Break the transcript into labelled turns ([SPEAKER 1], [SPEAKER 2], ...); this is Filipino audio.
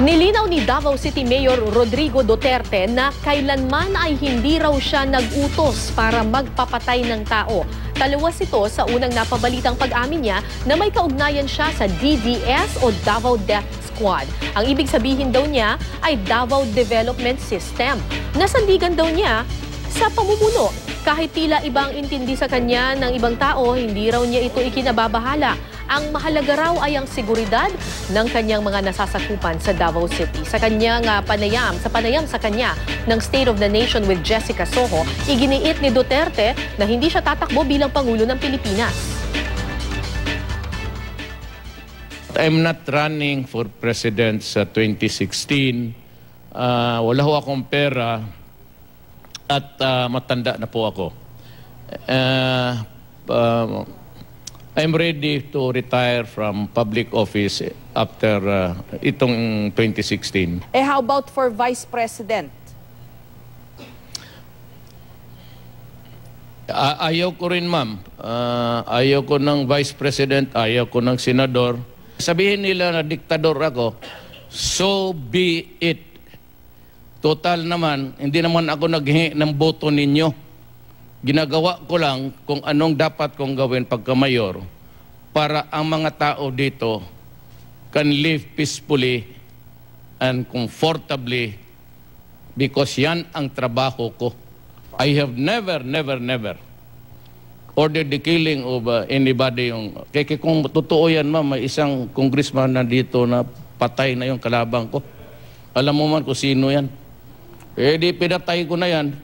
[SPEAKER 1] Nilinaw ni Davao City Mayor Rodrigo Duterte na kailanman ay hindi raw siya nag-utos para magpapatay ng tao. Taliwas ito sa unang napabalitang pag-amin niya na may kaugnayan siya sa DDS o Davao Death Squad. Ang ibig sabihin daw niya ay Davao Development System. Nasandigan daw niya sa pamumuno. Kahit tila ibang intindi sa kanya ng ibang tao, hindi raw niya ito ikinababahala. Ang mahalaga raw ay ang seguridad ng kanyang mga nasasakupan sa Davao City. Sa kanyang panayam sa kanya ng State of the Nation with Jessica Soho, iginiit ni Duterte na hindi siya tatakbo bilang Pangulo ng Pilipinas.
[SPEAKER 2] I'm not running for president sa 2016. Wala ho akong pera at matanda na po ako. I'm ready to retire from public office after itong 2016.
[SPEAKER 3] How about for Vice President?
[SPEAKER 2] Ayaw ko rin, ma'am. Ayaw ko ng Vice President, ayaw ko ng Senador. Sabihin nila na diktador ako, so be it. Total naman, hindi naman ako naghingi ng boto ninyo. Ginagawa ko lang kung anong dapat kong gawin pagka-mayor para ang mga tao dito can live peacefully and comfortably because yan ang trabaho ko. I have never ordered the killing of anybody. Kaya kung totoo yan, ma'am, may isang congressman na dito na patay na yung kalabang ko. Alam mo man kung sino yan. Eh di pinatay ko na yan.